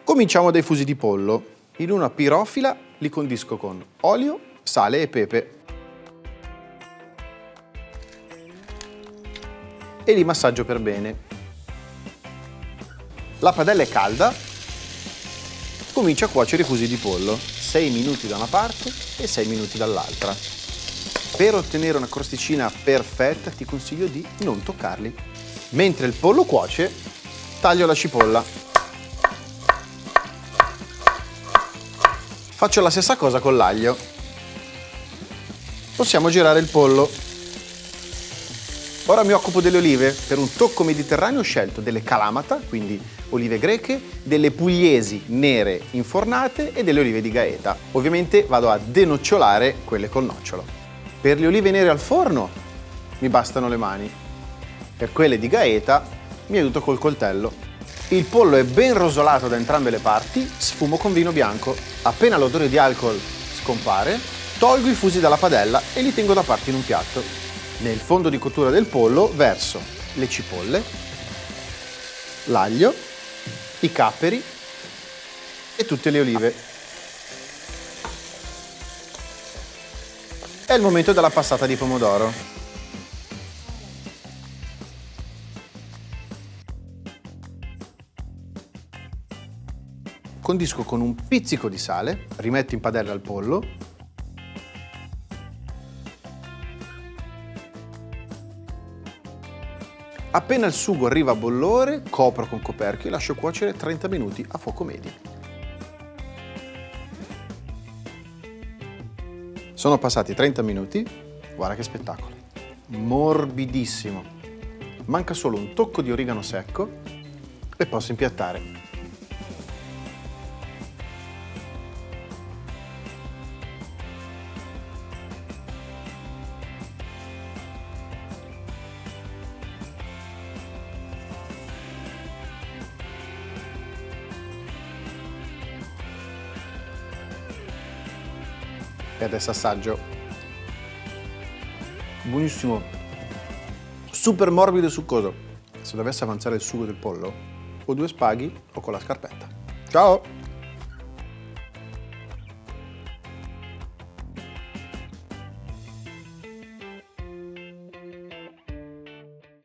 Cominciamo dai fusi di pollo. In una pirofila li condisco con olio, sale e pepe e li massaggio per bene. La padella è calda, comincio a cuocere i fusi di pollo, 6 minuti da una parte e 6 minuti dall'altra. Per ottenere una crosticina perfetta ti consiglio di non toccarli. Mentre il pollo cuoce, taglio la cipolla. Faccio la stessa cosa con l'aglio. Possiamo girare il pollo. Ora mi occupo delle olive. Per un tocco mediterraneo ho scelto delle Kalamata, quindi olive greche, delle pugliesi nere infornate e delle olive di Gaeta. Ovviamente vado a denocciolare quelle col nocciolo. Per le olive nere al forno mi bastano le mani. Per quelle di Gaeta mi aiuto col coltello. Il pollo è ben rosolato da entrambe le parti, sfumo con vino bianco. Appena l'odore di alcol scompare, tolgo i fusi dalla padella e li tengo da parte in un piatto. Nel fondo di cottura del pollo verso le cipolle, l'aglio, i capperi e tutte le olive. È il momento della passata di pomodoro. Condisco con un pizzico di sale, rimetto in padella il pollo. Appena il sugo arriva a bollore, copro con coperchio e lascio cuocere 30 minuti a fuoco medio. Sono passati 30 minuti, guarda che spettacolo. Morbidissimo. Manca solo un tocco di origano secco e posso impiattare. E adesso assaggio. Buonissimo, super morbido e succoso. Se dovesse avanzare il sugo del pollo, o 2 spaghi o con la scarpetta. Ciao!